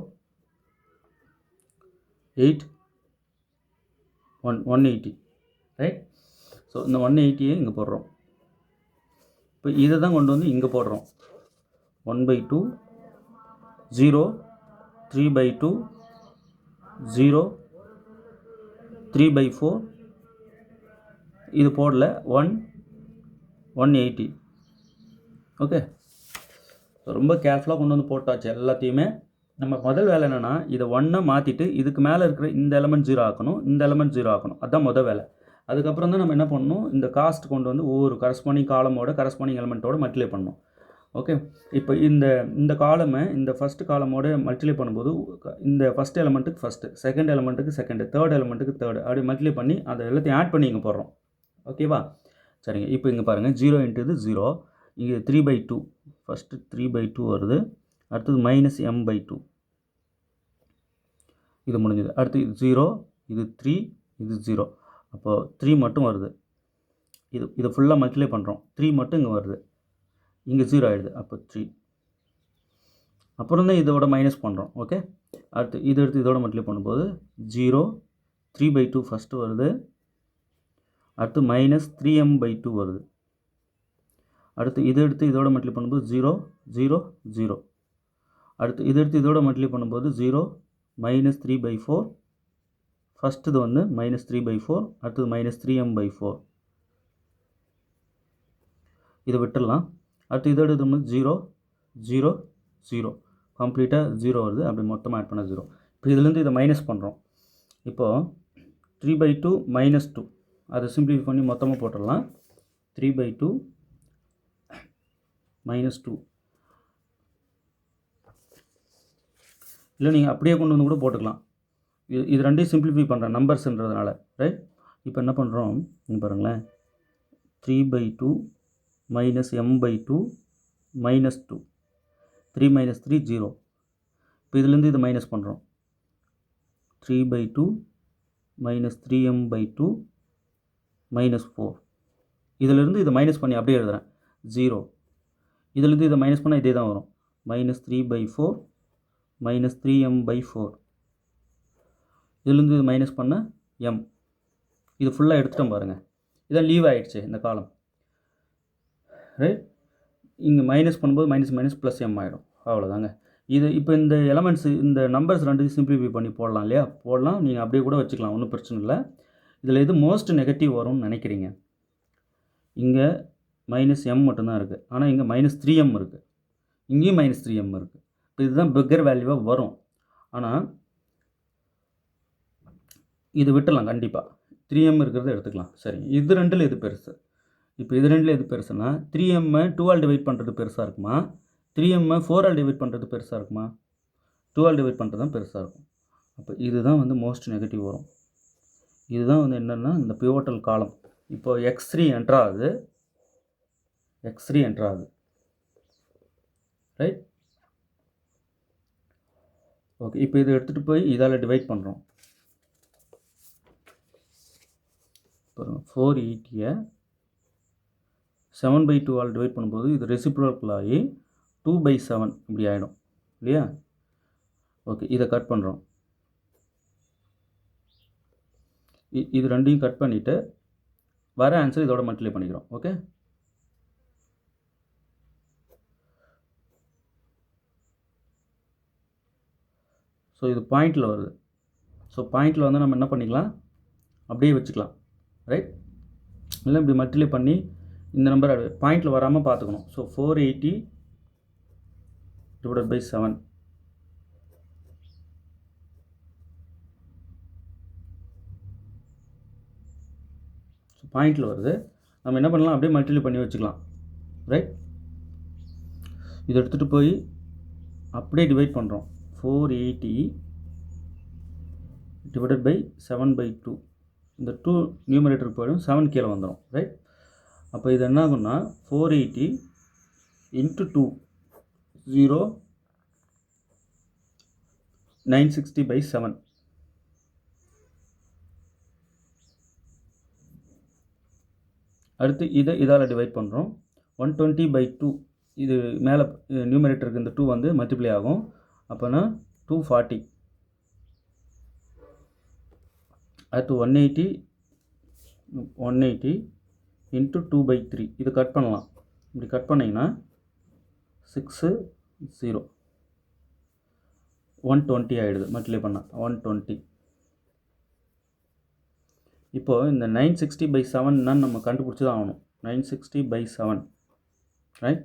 8 180 ரைட். ஸோ இந்த 180 இங்கே போடுறோம். இப்போ இதை தான் கொண்டு வந்து இங்கே போடுறோம். 1/2 0 3/2 0 3/4, இது போடல 180. ஓகே, ரொம்ப கேர்ஃபுல்லாக கொண்டு வந்து போட்டாச்சு எல்லாத்தையுமே. நம்ம முதல் வேலை என்னென்னா இதை 1 மாற்றிட்டு இதுக்கு மேலே இருக்கிற இந்த எலமெண்ட் 0 ஆக்கணும், இந்த எலமெண்ட் 0 ஆக்கணும், அதுதான் முதல் வேலை. அதுக்கப்புறம் தான் நம்ம என்ன பண்ணணும், இந்த காஸ்ட் கொண்டு வந்து ஒவ்வொரு கரஸ்பாண்டிங் காலமோட கரஸ்பாண்டிங் எலமெண்ட்டோட மல்டிப்ளை பண்ணணும். ஓகே, இப்போ இந்த காலமை இந்த ஃபஸ்ட்டு காலமோட மல்டிப்ளை பண்ணும்போது இந்த ஃபஸ்ட் எலமெண்ட்டுக்கு ஃபஸ்ட்டு, செகண்ட் எலமெண்ட்டுக்கு செகண்டு, தேர்ட் எலமெண்ட்டுக்கு தேர்டு, அப்படி மல்டிப்ளை பண்ணி அதை எல்லாத்தையும் ஆட் பண்ணி இங்கே போடுறோம். ஓகேவா, சரிங்க. இப்போ இங்கே பாருங்கள் 0 இன்ட்டு இது 0, இங்கே 3/2 ஃபஸ்ட்டு 3/2 வருது, அடுத்தது -m/2 இது முடிஞ்சது. அடுத்து இது 0, இது 3, இது 0. அப்போது 3 மட்டும் வருது. இதை ஃபுல்லாக மல்டிப்ளை பண்ணுறோம். 3 மட்டும் இங்கே வருது, இங்கே 0 ஆகிடுது. அப்போ 3 அப்புறம் தான் இதோட மைனஸ் பண்ணுறோம். ஓகே, அடுத்து இதை எடுத்து இதோட மல்டிப்ளை பண்ணும்போது 0, 3/2 ஃபஸ்ட்டு வருது, அடுத்து -3m/2 வருது. அடுத்து இதை எடுத்து இதோட மல்டிப்ளை பண்ணும்போது 0, 0, 0. அடுத்து இதை எடுத்து இதோட மல்டிப்ளை பண்ணும்போது 0, -3/4. ஃபஸ்ட்டு இது வந்து -3/4, அடுத்தது -3m/4. இதை விட்டுடலாம். அடுத்து இதோட இது வந்து 0, 0, 0. கம்ப்ளீட்டாக 0 வருது. அப்படி மொத்தமாக ஆட் பண்ண 0. இப்போ இதுலேருந்து இதை மைனஸ் பண்ணுறோம். இப்போது 3/2 -2 அதை சிம்பிளிஃபை பண்ணி மொத்தமாக போட்டுடலாம். 3/2 -2 இல்லை நீங்கள் அப்படியே கொண்டு வந்து கூட போட்டுக்கலாம். இது ரெண்டையும் சிம்பிளிஃபை பண்ணுறேன் நம்பர்ஸ்ன்றதுனால, ரைட். இப்போ என்ன பண்ணுறோம் இங்கே பாருங்களேன், 3/2 -m/2 -2, 3 - 3 0. இப்போ இதுலேருந்து இது மைனஸ் பண்ணுறோம். 3/2 -3m/2 -4. இதிலேருந்து இதை மைனஸ் பண்ணி அப்படியே எழுதுகிறேன் 0. இதிலேருந்து இதை மைனஸ் பண்ணால் இதே தான் வரும். -3/4 -3m/4. இதிலேருந்து இது மைனஸ் பண்ண m. இது ஃபுல்லாக எடுத்துட்டோம் பாருங்கள். இதான் லீவ் ஆகிடுச்சு இந்த காலம், ரைட். இங்கே மைனஸ் பண்ணும்போது மைனஸ் ப்ளஸ் m ஆகிடும். அவ்வளோதாங்க. இது இப்போ இந்த எலமெண்ட்ஸ் இந்த நம்பர்ஸ் ரெண்டையும் சிம்பிளிஃபை பண்ணி போடலாம் இல்லையா? போடலாம். நீங்கள் அப்படியே கூட வச்சுக்கலாம், ஒன்றும் பிரச்சனை இல்லை. இதில் எது மோஸ்ட் நெகட்டிவ் வரும்னு நினைக்கிறீங்க? இங்கே -m மட்டும்தான் இருக்குது, ஆனால் இங்கே -3m இருக்குது, இங்கேயும் -3m இருக்குது. இப்போ இதுதான் பிக்கர் வேல்யூவாக வரும். ஆனால் இது விட்டுடலாம் கண்டிப்பாக. 3m இருக்கிறத எடுத்துக்கலாம். சரி, இது ரெண்டில் எது பெருசு? இப்போ இது ரெண்டில் எது பெருசுன்னா 3m 2 ஆல் டிவைட் பண்ணுறது பெருசாக இருக்குமா, 3m 4 ஆல் டிவைட் பண்ணுறது பெருசாக இருக்குமா? 2 ஆல் டிவைட் பண்ணுறது தான் பெருசாக இருக்கும். அப்போ இதுதான் வந்து மோஸ்ட் நெகட்டிவ் வரும். இதுதான் வந்து என்னென்னா இந்த பிவோட்டல் காலம். இப்போ x3 என்ட்ராகுது, ரைட். ஓகே, இப்போ இதை எடுத்துகிட்டு போய் இதால் டிவைட் பண்ணுறோம். 480 7/2 ஆல் டிவைட் பண்ணும்போது இது ரெசிப்ரோக்கல் ஆகி 2/7 இப்படி ஆகிடும் இல்லையா? ஓகே, இதை கட் பண்ணுறோம். இது ரெண்டையும் கட் பண்ணிவிட்டு வர ஆன்சர் இதோட மல்டிப்ளை பண்ணிக்கிறோம். ஓகே, ஸோ இது பாயிண்டில் வருது. ஸோ பாயிண்டில் வந்து நம்ம என்ன பண்ணிக்கலாம், அப்படியே வச்சுக்கலாம், ரைட். இல்லை இப்படி மல்டிப்ளை பண்ணி இந்த நம்பர் பாயிண்டில் வராமல் பார்த்துக்கணும். ஸோ 480 / 7. ஸோ பாயிண்டில் வருது. நம்ம என்ன பண்ணலாம், அப்படியே மல்டிப்ளை பண்ணி வச்சுக்கலாம், ரைட். இதை எடுத்துகிட்டு போய் அப்படியே டிவைட் பண்ணுறோம். 480 / 7/2. இந்த 2 நியூமரேட்டருக்கு போயிடும், 7 கீழே வந்துடும், ரைட். அப்போ இது என்ன ஆகும்னா 480 × 2 0 960/7. அடுத்து இதால் டிவைட் பண்ணுறோம். 120/2. இது மேலே நியூமரேட்டருக்கு இந்த 2 வந்து மல்டிப்ளை ஆகும். அப்போனா 240. அடுத்து 180 × 2/3. இது கட் பண்ணலாம். இப்படி கட் பண்ணிங்கன்னா 6 0 120 ஆகிடுது. மல்டிப்ளை பண்ணால் 120. இப்போது இந்த 960/7 நம்ம கண்டுபிடிச்சி தான் ஆகணும். 960/7, ரைட்.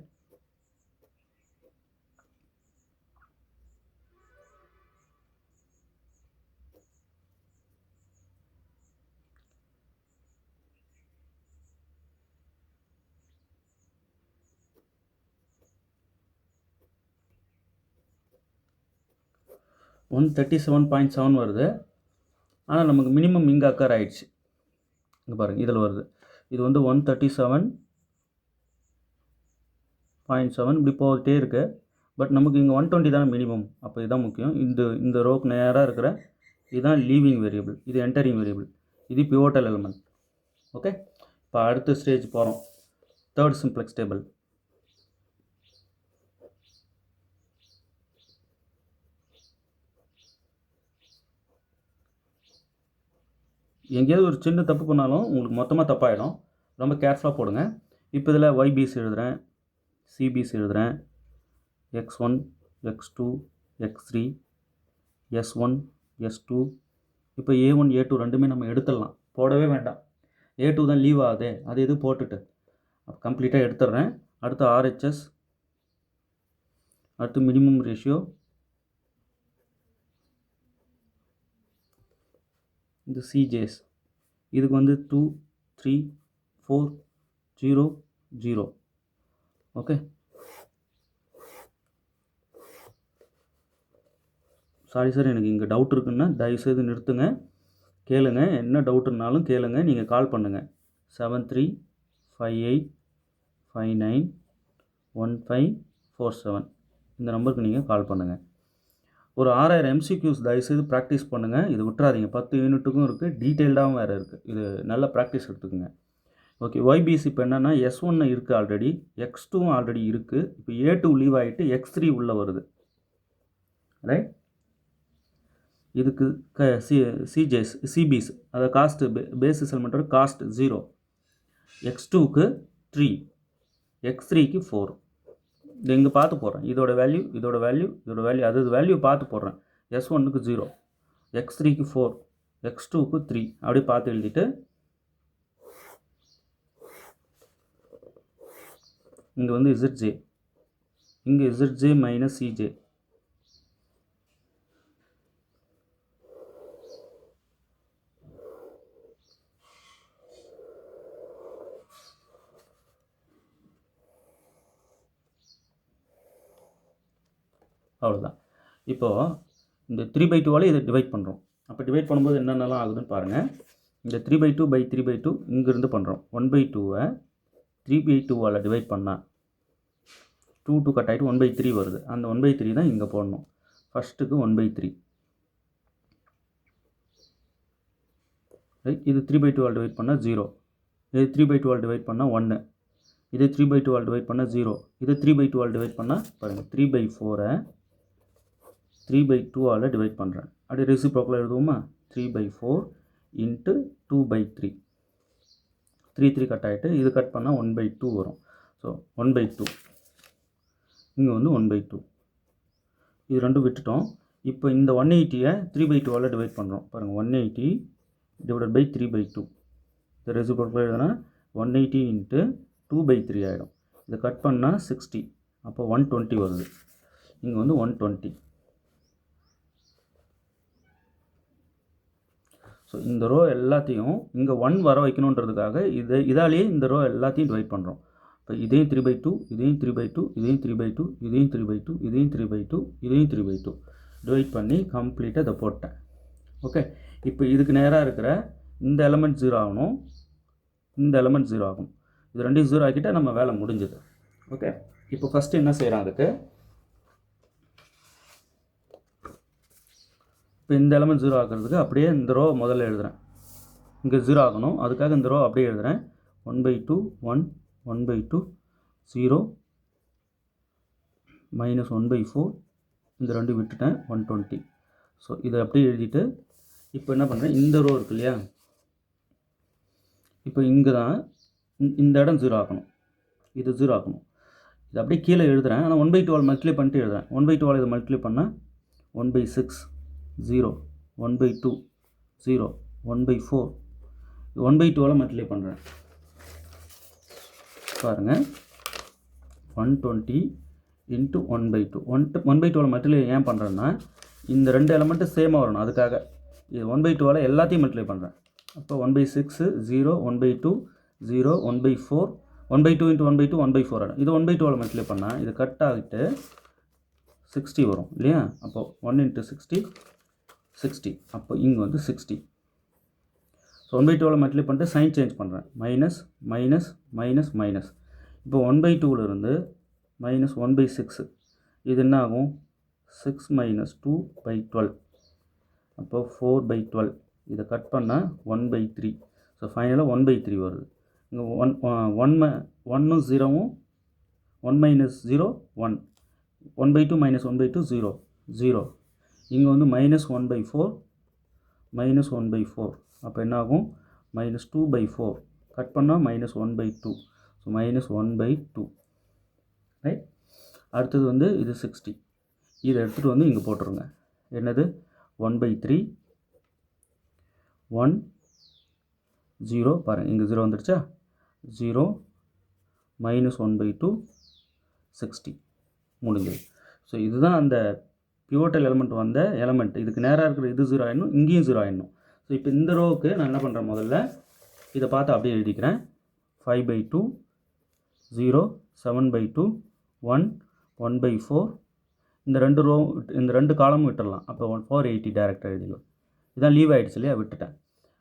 $137.7 வருது. ஆனால் நமக்கு மினிமம் இங்கே அக்கர் ஆகிடுச்சு. இங்கே பாருங்கள், இதில் வருது. இது வந்து 137 0.7 இப்படி போகிட்டே இருக்கு. பட் நமக்கு இங்கே 120 தானே மினிமம். அப்போ இதுதான் முக்கியம். இந்த ரோக்கு நேராக இருக்கிற இதுதான் லீவிங் வேரியபிள், இது என்டரிங் வேரியபிள், இது பிவோட்டல் எலிமெண்ட். ஓகே, இப்போ அடுத்த ஸ்டேஜ் போகிறோம். Third simplex table. எங்கேயாவது ஒரு சின்ன தப்பு பண்ணாலும் உங்களுக்கு மொத்தமாக தப்பாயிடும். ரொம்ப கேர்ஃபுல்லாக போடுங்க. இப்போ இதில் ஒய்பிஸ் எழுதுகிறேன், சிபிஸ் எழுதுகிறேன், x1, x2, x3, s1, s2. இப்போ a1 a2 ரெண்டுமே நம்ம எடுத்துடலாம், போடவே வேண்டாம். a2 தான் லீவ் ஆகுது, அது இது போட்டுட்டு கம்ப்ளீட்டாக எடுத்துடுறேன். அடுத்து RHS, அடுத்து மினிமம் ரேஷியோ, இந்த CJs இதுக்கு வந்து 2, 3, 4, 0, 0. ஓகே, சாரி சார், எனக்கு இங்கே டவுட் இருக்குன்னா தயவுசெய்து நிறுத்துங்க, கேளுங்க. என்ன டவுட்டுனாலும் கேளுங்க, நீங்கள் கால் பண்ணுங்கள். 7358591547 இந்த நம்பருக்கு நீங்கள் கால் பண்ணுங்கள். ஒரு 6000 MCQs தயவுசெய்து ப்ராக்டிஸ் பண்ணுங்கள். இது விட்டுறாதீங்க. 10 யூனிட்டுக்கும் இருக்குது, டீட்டெயில்டாகவும் வேறு இருக்குது. இது நல்ல ப்ராக்டிஸ் எடுத்துக்கோங்க. ஓகே, ஒய்பிசி இப்போ என்னென்னா S1 இருக்குது ஆல்ரெடி, X2 ஆல்ரெடி இருக்குது. இப்போ A2 லீவ் ஆகிட்டு X3 உள்ளே வருது, ரைட். இதுக்கு சிபிஸ் அதாவது காஸ்ட்டு பேசிஸ் எலிமெண்ட்டோட காஸ்ட் 0, X2க்கு 3, X3க்கு 4. இது இங்கே பார்த்து போடுறேன். இதோட வேல்யூ, இதோட வேல்யூ, இதோட வேல்யூ, அது வேல்யூ பார்த்து போடுறேன். S1க்கு 0, X3க்கு 4, X2க்கு 3 அப்படி பார்த்து எழுதிட்டு இங்கே வந்து ZJ, இங்கே ZJ மைனஸ் CJ. அவ்வளோதான். இப்போது இந்த 3/2 இதை டிவைட் பண்ணுறோம். அப்போ டிவைட் பண்ணும்போது என்னென்னலாம் ஆகுதுன்னு பாருங்கள். இந்த 3/2/3/2 இங்கேருந்து பண்ணுறோம். 1/2 3/2 டிவைட் பண்ணால் 2 கட் ஆகிட்டு 1/3 வருது. அந்த 1/3 தான் இங்கே போடணும். ஃபஸ்ட்டுக்கு 1/3, ரைட். இது 3/2 டிவைட் பண்ணால் 0, இது 3/2 டிவைட் பண்ணால் 1, இது 3/2 டிவைட் பண்ணால் 0, இது 3/2 டிவைட் பண்ணால் பாருங்கள் 3/4 3/2 டிவைட் பண்ணுறேன். அப்படியே ரெசிப்ரோக்கலாக எழுதுவோமா? 3/4 இன்ட்டு 2/3, 3 கட் ஆகிட்டு இது கட் பண்ணால் 1/2 வரும். ஸோ 1/2, இங்கே வந்து 1/2, இது ரெண்டும் விட்டுட்டோம். இப்போ இந்த 180 3/2 டிவைட் பண்ணுறோம். பாருங்கள், 180 டிவைடட் பை 3/2, இந்த ரெசிப்ரோக்கலாக எழுதுனா 180 இன்ட்டு 2/3 ஆகிடும். இதை கட் பண்ணால் 60, அப்போ 120 வருது. இங்கே வந்து 120. ஸோ இந்த ரோ எல்லாத்தையும் இங்கே 1 வர வைக்கணுன்றதுக்காக இதாலேயே இந்த ரோ எல்லாத்தையும் டிவைட் பண்ணுறோம். இப்போ இதையும் 3/2, இதையும் 3/2, இதையும் 3/2, இதையும் 3/2, இதையும் 3/2, இதையும் 3/2 டிவைட் பண்ணி கம்ப்ளீட்டாக இதை போட்டேன். ஓகே, இப்போ இதுக்கு நேராக இருக்கிற இந்த எலமெண்ட் 0 ஆகணும், இந்த எலமெண்ட் 0 ஆகும். இது ரெண்டையும் 0 ஆக்கிட்டால் நம்ம வேலை முடிஞ்சது. ஓகே, இப்போ ஃபஸ்ட்டு என்ன செய்கிறோம், அதுக்கு இப்போ இந்த எலமெண்ட் 0 ஆகிறதுக்கு அப்படியே இந்த ரோ முதல்ல எழுதுகிறேன். இங்கே 0 ஆகணும், அதுக்காக இந்த ரோ அப்படியே எழுதுகிறேன். 1/2 1 1/2 0 மைனஸ் 1/4, இந்த ரெண்டு விட்டுட்டேன் 120. ஸோ இதை அப்படியே எழுதிட்டு இப்போ என்ன பண்ணுறேன், இந்த ரோ இருக்கு இல்லையா, இப்போ இங்கே தான் இந்த இடம் 0 ஆகணும், இது 0 ஆகணும். இது அப்படியே கீழே எழுதுகிறேன். ஆனால் 1/12 மல்டிப்ளை பண்ணிட்டு எழுதுகிறேன். 1/12 இதை மல்டிப்ளை பண்ணால் 1/6 0 1/2 0 1/4, 1/12 மல்டிப்ளை பண்ணுறேன். பாருங்கள், 120 இன்ட்டு 1/2 1/12 மல்டிப்ளை ஏன் பண்ணுறேன்னா இந்த ரெண்டு எலமெண்ட்டு சேமாக வரணும், அதுக்காக இது 1/12 எல்லாத்தையும் மல்டிப்ளை பண்ணுறேன். அப்போ 1/6 0 1/2 0 1/4 1/2 இன்ட்டு 1/2 1/4 ஆகிடும். இது 1/12 மல்டிப்ளை பண்ணால் இது கட் ஆகிட்டு 60 வரும் இல்லையா. அப்போ 1 இன்ட்டு 60 60, அப்போ இங்கே வந்து 60. ஸோ 1/12 மல்டிப்ளை பண்ணிட்டு சைன் சேஞ்ச் பண்ணுறேன், மைனஸ் மைனஸ் மைனஸ் மைனஸ். இப்போ 1/2 இருந்து மைனஸ் 1/6 இது என்ன ஆகும் 6 மைனஸ் 2/12 அப்போ 4/12 இதை கட் பண்ணால் 1/3 ஸோ ஃபைனலாக 1/3 வருது இங்கே 1 0வும் 1 மைனஸ் 0 1 1/2 மைனஸ் 1/2 0 0 இங்கே வந்து -1/4 -1/4 அப்போ என்ன ஆகும் -2/4 கட் பண்ணால் -1/2 ஸோ -1/2 ரைட். அடுத்தது வந்து இது 60 இதை எடுத்துகிட்டு வந்து இங்கே போட்டுருங்க. என்னது 1/3 1 0 பாருங்கள் இங்கே 0 வந்துடுச்சா 0 -1/2 60 முடிஞ்சது. ஸோ இதுதான் அந்த பிவோட்டல் எலமெண்ட் வந்த எலமெண்ட். இதுக்கு நேராக இருக்கிற இது 0 ஆகிடணும், இங்கேயும் 0 ஆகிடணும். ஸோ இப்போ இந்த ரோவுக்கு நான் என்ன பண்ணுறேன், முதல்ல இதை பார்த்து அப்படியே எழுதிக்கிறேன். 5/2 0 7/2 1 1/4 இந்த ரெண்டு காலமும் விட்டுடலாம். அப்போ 480 டேரெக்டாக எழுதிடலாம். இதான் லீவ் ஆகிடுச்சு இல்லையா, விட்டுட்டேன்.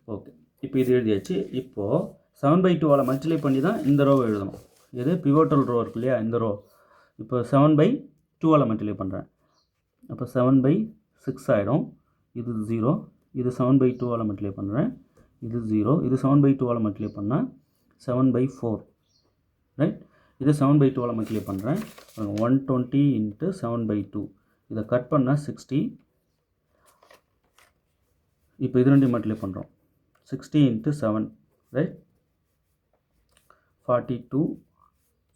ஓகே, இப்போ இது எழுதியாச்சு. இப்போது 7/2 மல்டிப்ளை பண்ணி தான் இந்த ரோவை எழுதணும். இது பிவோட்டல் ரோ இருக்கு இல்லையா, இந்த ரோ. இப்போ 7/2 மல்டிப்ளை பண்ணுறேன். அப்போ 7/6 ஆகிடும். இது 0. இது 7/2 மல்டிப்ளை பண்ணுறேன். இது 0. இது 7/2 மல்டிப்ளை பண்ணால் 7/4 ரைட். இது 7/2 மல்டிப்ளை பண்ணுறேன். 120 × 7/2 இதை கட் பண்ணால் 60. இப்போ இது ரெண்டையும் மல்டிப்ளை பண்ணுறோம். 60 × 7 ரைட் 42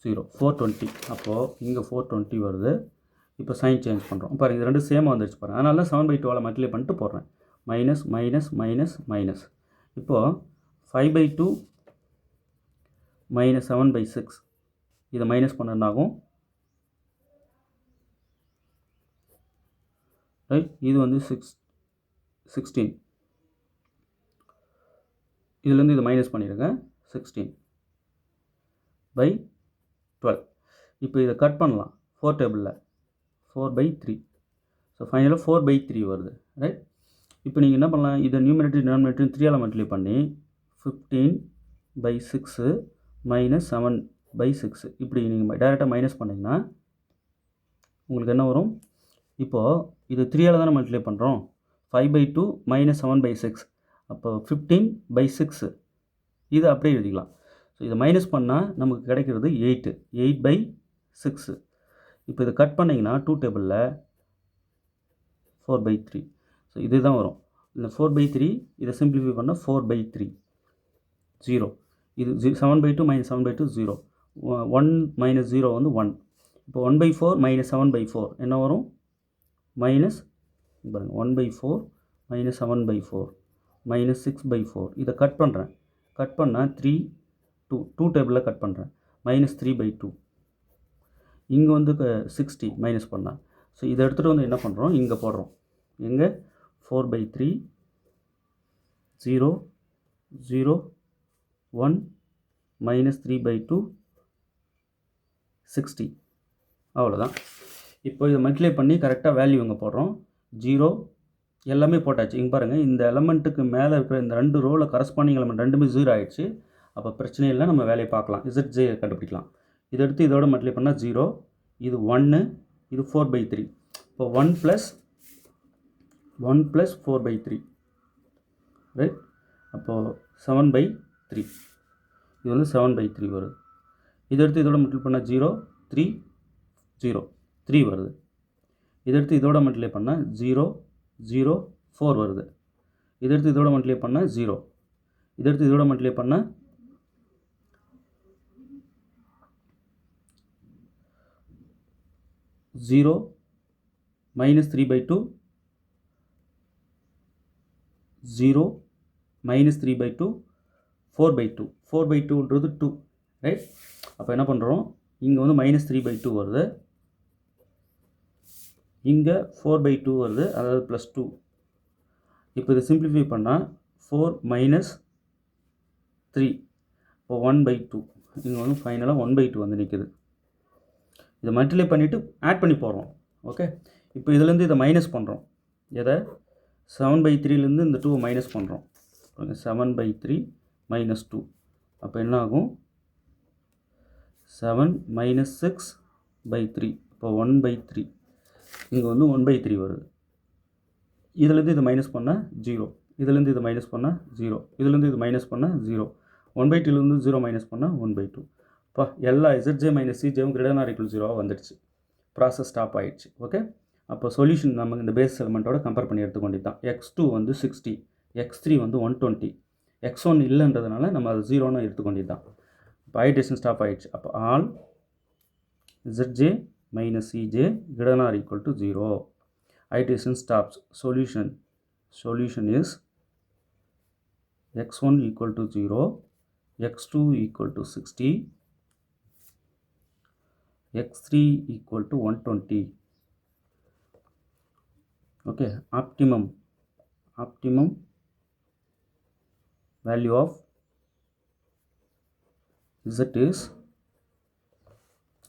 0 420 அப்போது இங்கே 420 வருது. இப்போ சைன் சேஞ்ச் பண்ணுறோம். பாருங்கள் இது ரெண்டு சேமாக வந்துடுச்சு பாருங்கள். அதனால தான் 7/2 மல்டிப்ளை பண்ணிட்டு போடுறேன். Minus minus minus minus. இப்போது 5/2 - 7/6 இதை மைனஸ் பண்ணனாகும் ரைட். இது வந்து 16 இதுலேருந்து இதை மைனஸ் பண்ணிடுங்க. 16/12 இப்போ இதை கட் பண்ணலாம் 4 டேபிளில் 4/3 ஸோ ஃபைனலாக 4/3 வருது ரைட். இப்போ நீங்கள் என்ன பண்ணலாம், இதை நியூமரேட்டர் டினாமினேட்டர் 3 மல்டிப்ளை பண்ணி 15/6 - 7/6 இப்படி நீங்கள் டைரெக்டாக மைனஸ் பண்ணிங்கன்னா உங்களுக்கு என்ன வரும். இப்போது இது 3 தானே மல்டிப்ளை பண்ணுறோம். 5/2 - 7/6 அப்போ 15/6 இது அப்படியே எழுதிக்கலாம். ஸோ இதை மைனஸ் பண்ணால் நமக்கு கிடைக்கிறது 8/6. இப்போ இதை கட் பண்ணிங்கன்னா 2 டேபிளில் 4/3 ஸோ இது தான் வரும். இந்த 4/3 இதை சிம்பிளிஃபை பண்ணால் 4/3 0 இது 7/2 - 7/2 0 1 - 0 வந்து 1. இப்போ 1/4 - 7/4 என்ன வரும் மைனஸ் பாருங்கள் 1/4 - 7/4 -6/4 இதை கட் பண்ணுறேன். கட் பண்ணால் 2 டேபிளில் கட் பண்ணுறேன். -3/2 இங்கே வந்து 60 மைனஸ் பண்ணால். ஸோ இதை எடுத்துகிட்டு வந்து என்ன பண்ணுறோம், இங்கே போடுறோம். எங்கே 4/3 0 0 1 -3/2 60 அவ்வளோதான். இப்போ இதை மல்டிப்ளை பண்ணி கரெக்டாக வேல்யூ இங்கே போடுறோம். 0 எல்லாமே போட்டாச்சு. இங்கே பாருங்கள் இந்த எலமெண்ட்டுக்கு மேலே இருக்கிற இந்த 2 ரோவில் கரஸ்பாண்டிங் எலமெண்ட் ரெண்டுமே 0 ஆகிடுச்சு. அப்போ பிரச்சனை இல்லை, நம்ம வேலையை பார்க்கலாம். ZJ கண்டுபிடிக்கலாம். இதை எடுத்து இதோட மல்டிப்ளை பண்ணால் 0 இது 1 இது 4/3 இப்போ 1 + 4/3 ரைட். அப்போது 7/3 இது வந்து 7/3 வருது. இதை எடுத்து இதோட மல்டிப்ளை பண்ணால் 0 3 0 3 வருது. இதை எடுத்து இதோட மல்டிப்ளை பண்ணால் 0 0 4 வருது. இதை எடுத்து இதோட மல்டிப்ளை பண்ணால் 0. இதை எடுத்து இதோட மல்டிப்ளை பண்ணால் 0 -3/2 0 -3/2 4/2 4/2ன்றது 2 ரைட். அப்போ என்ன பண்ணுறோம், இங்கே வந்து -3/2 வருது, இங்கே 4/2 வருது, அதாவது +2. இப்போ இதை சிம்பிளிஃபை பண்ணால் 4 - 3 இப்போ 1/2 இங்கே வந்து ஃபைனலாக 1/2 வந்து நிற்குது. இதை மல்டிப்ளை பண்ணிவிட்டு ஆட் பண்ணி போடுறோம். ஓகே, இப்போ இதுலேருந்து இதை மைனஸ் பண்ணுறோம். எதை 7/3லேருந்து இந்த 2 மைனஸ் பண்ணுறோம். 7/3 - 2 அப்போ என்ன ஆகும் 7 - 6 1/3. இப்போ 1/3 இங்கே வந்து 1/3 வருது. இதுலேருந்து இது மைனஸ் பண்ணால் 0, இதுலேருந்து இது மைனஸ் பண்ணால் 0, இதுலேருந்து இது மைனஸ் பண்ணால் 0, 1/2லேருந்து 0 மைனஸ் பண்ணால் 1/2. இப்போ எல்லா ZJ மைனஸ் CJவும் greater than or equal to 0 வந்துடுச்சு. ப்ராசஸ் ஸ்டாப் ஆகிடுச்சு. ஓகே, அப்போ சொல்யூஷன் நம்ம இந்த பேஸ் எலிமெண்ட்டோட கம்பேர் பண்ணி எடுத்துக்கொண்டு தான். X2 வந்து 60, X3 வந்து 120, X1 இல்லைன்றதுனால நம்ம அது 0ன்னு எடுத்துக்கொண்டு தான். இப்போ ஐட்ரேஷன் ஸ்டாப் ஆகிடுச்சு. அப்போ all ZJ minus CJ greater than or equal to 0. Iteration stops. Solution is x1 equal to 0, x2 equal to 60, x3 equal to 120. Okay, optimum value of Z is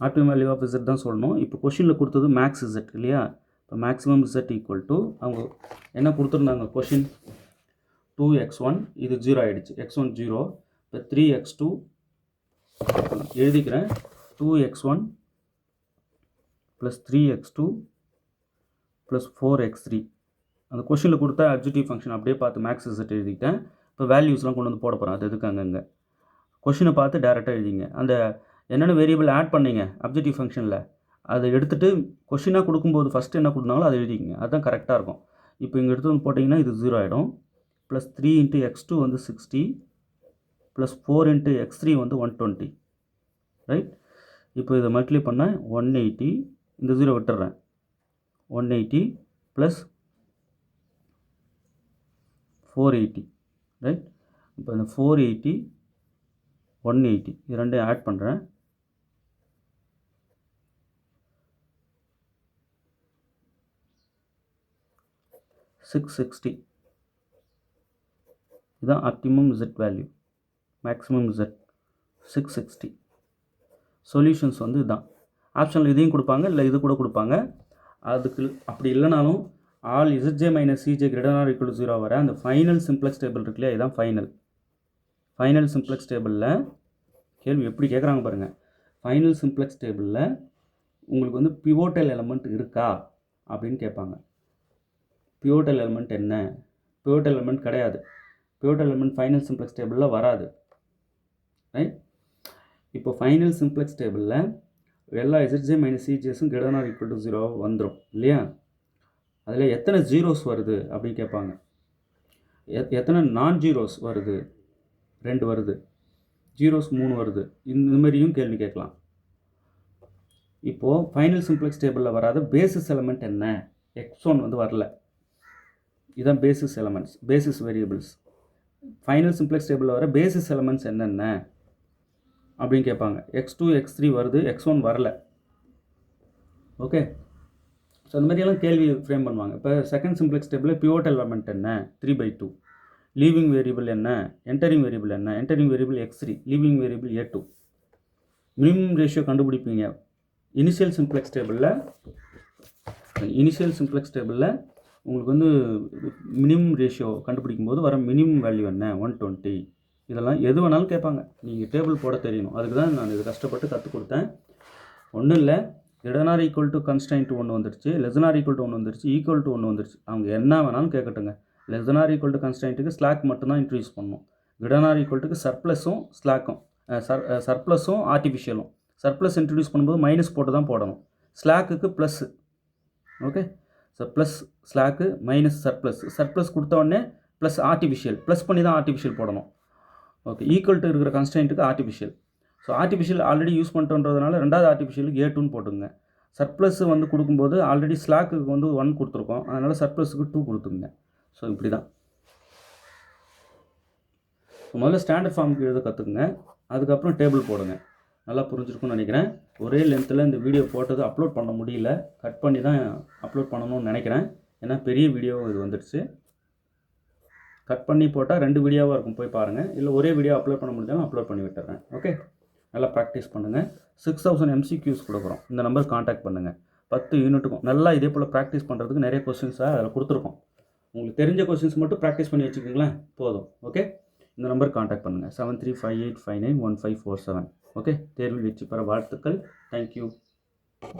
optimum value of Z தான் சொல்லணும். இப்போ கொஷினில் கொடுத்தது maths Z இல்லையா? இப்போ maximum Z equal to அவங்க என்ன கொடுத்துருந்தாங்க கொஷின் 2x1, இது 0 ஆகிடுச்சு, x1 0. இப்போ 3x2 எழுதிக்கிறேன், 2x1 plus 3x2 plus 4x3. அந்த கொஷினில் கொடுத்தா அப்ஜெக்டிவ் ஃபங்க்ஷன் அப்படியே பார்த்து மேக்ஸ் Z எழுதிக்கிட்டேன். இப்போ வேல்யூஸ்லாம் கொண்டு வந்து போட போகிறேன், அது எதுக்கு அங்கங்கே கொஷினை பார்த்து டேரெக்டாக எழுதிங்க. அந்த என்னென்ன வேரியபிள் ஆட் பண்ணிங்க அப்ஜெக்டிவ் ஃபங்க்ஷனில் அதை எடுத்துகிட்டு கொஷினாக கொடுக்கும்போது ஃபஸ்ட்டு என்ன கொடுத்தாங்களோ அதை எழுதிங்க, அதுதான் கரெக்டாக இருக்கும். இப்போ இங்கே எடுத்து வந்து போட்டிங்கன்னா இது 0 ஆகிடும். ப்ளஸ் 3 × x2 வந்து 60, ப்ளஸ் 4 × x3 வந்து 120, ரைட்? இப்போ இதை மல்டிப்ளை பண்ணால் 180, இந்த 0 விட்டுறேன், 180 ப்ளஸ் 480, ரைட்? இப்போ இந்த 480 180 இது ரெண்டையும் ஆட் பண்ணுறேன், 660. இதுதான் optimum Z value, maximum Z 660. Solutions வந்து இதுதான். ஆப்ஷனில் இதையும் கொடுப்பாங்க, இல்லை இது கூட கொடுப்பாங்க. அதுக்கு அப்படி இல்லைனாலும் all ZJ minus CJ greater than or equal to 0 வர அந்த ஃபைனல் சிம்ப்ளெக்ஸ் டேபிள் இருக்கு இல்லையா, இதுதான் ஃபைனல் சிம்ப்ளெக்ஸ் டேபிளில் கேள்வி எப்படி கேட்குறாங்க பாருங்கள். ஃபைனல் சிம்ப்ளெக்ஸ் டேபிளில் உங்களுக்கு வந்து பிவோட்டல் எலமெண்ட் இருக்கா அப்படின்னு கேட்பாங்க. பிவோட்டல் எலிமெண்ட் என்ன? பிவோட்டல் எலிமெண்ட் கிடையாது. பிவோட்டல் எலிமெண்ட் ஃபைனல் சிம்ப்ளெக்ஸ் டேபிளில் வராது, ரைட்? இப்போ ஃபைனல் சிம்ப்ளெக்ஸ் டேபிளில் எல்லா ZJ மைனஸ் CJஸும் greater than or equal to 0 வந்துடும் இல்லையா? அதில் எத்தனை ஜீரோஸ் வருது அப்படின்னு கேட்பாங்க. எத்தனை நான் ஜீரோஸ் வருது? 2 வருது. ஜீரோஸ் 3 வருது. இந்த மாதிரியும் கேள்வி கேட்கலாம். இப்போது ஃபைனல் சிம்ப்ளெக்ஸ் டேபிளில் வராத பேசிஸ் எலிமெண்ட் என்ன? x1 வந்து வரல, இதுதான் basis elements, basis variables. Final simplex டேபிளில் வர பேசிஸ் எலமெண்ட்ஸ் என்னென்ன அப்படின்னு கேட்பாங்க. x2 x3 வருது, x1 வரல. ஓகே, ஸோ அந்த மாதிரியெல்லாம் கேள்வி ஃப்ரேம் பண்ணுவாங்க. இப்போ செகண்ட் சிம்ப்ளெக்ஸ் டேபிளில் பிவோட்டல் எலமெண்ட் என்ன? 3/2. லீவிங் வேரியபிள் என்ன? என்டரிங் வேரியபிள் என்ன? Entering variable x3, leaving variable a2. Minimum ratio கண்டுபிடிப்பீங்க. இனிஷியல் சிம்ப்ளெக்ஸ் டேபிளில் உங்களுக்கு வந்து மினிமம் ரேஷியோ கண்டுபிடிக்கும் போது வர மினிமம் வேல்யூ என்ன? 120. இதெல்லாம் எது வேணாலும் கேட்பாங்க, நீங்கள் டேபிள் போட தெரியணும். அதுக்கு தான் நான் இது கஷ்டப்பட்டு கற்றுக் கொடுத்தேன். ஒன்றும் இல்லை, greater than or equal to constraint 1 வந்துருச்சு, less than or equal to 1 வந்துருச்சு, equal to 1 வந்துருச்சு. அவங்க என்ன வேணாலும் கேட்கட்டுங்க. less than or equal to constraintக்கு ஸ்லாக் மட்டும்தான் இன்ட்ரடியூஸ் பண்ணணும். greater than or equal to சர்ப்ளஸும் ஸ்லாக்கும், சர்ப்ளஸும் ஆர்டிஃபிஷியலும். சர்ப்ளஸ் இன்ட்ரடியூஸ் பண்ணும்போது மைனஸ் போட்டு தான் போடணும். ஸ்லாக்குக்கு plus. Okay, so plus slack minus surplus கொடுத்த உடனே ப்ளஸ் ஆர்டிஃபிஷியல், ப்ளஸ் பண்ணி தான் ஆர்டிஃபிஷியல் போடணும். ஓகே, ஈக்குவல் டு இருக்கிற கன்ஸ்டன்ட்டுக்கு artificial. So artificial already use பண்ணிட்டோன்றதுனால ரெண்டாவது ஆர்டிஃபிஷியலுக்கு A2ன்னு போட்டுங்க. சர்ப்ளஸ் வந்து கொடுக்கும்போது ஆல்ரெடி ஸ்லாக்குக்கு வந்து 1 கொடுத்துருக்கோம், அதனால் சர்ப்ளஸுக்கு 2 கொடுத்துங்க. ஸோ இப்படி தான். முதல்ல ஸ்டாண்டர்ட் ஃபார்முக்கு எழுத கற்றுக்குங்க, அதுக்கப்புறம் டேபிள் போடுங்க. நல்லா புரிஞ்சிருக்கும்னு நினைக்கிறேன். ஒரே லென்த்தில் இந்த வீடியோ போட்டது அப்லோட் பண்ண முடியல, கட் பண்ணி தான் அப்லோட் பண்ணணும்னு நினைக்கிறேன். ஏன்னா பெரிய வீடியோ இது வந்துடுச்சு. கட் பண்ணி போட்டால் 2 வீடியோவாக இருக்கும், போய் பாருங்கள். இல்லை ஒரே வீடியோ அப்லோட் பண்ண முடிஞ்சாலும் அப்லோட் பண்ணி விட்டுறேன். ஓகே, நல்லா ப்ராக்டிஸ் பண்ணுங்கள். 6000 MCQs கொடுக்குறோம், இந்த நம்பர் காண்டாக்ட் பண்ணுங்கள். 10 யூனிட்டுக்கும் நல்லா இதே போல் ப்ராக்டிஸ் பண்ணுறதுக்கு நிறைய கொஸ்டின்ஸாக அதில் கொடுத்துருக்கோம். உங்களுக்கு தெரிஞ்ச கொஸ்டின்ஸ் மட்டும் ப்ராக்டிஸ் பண்ணி வச்சுக்கோங்களேன், போதும். ஓகே, இந்த நம்பர் காண்டாக்ட் பண்ணுங்கள், 7358591547. ஓகே, தேர்வில் வெற்றி பெற வாழ்த்துக்கள். தேங்க்யூ.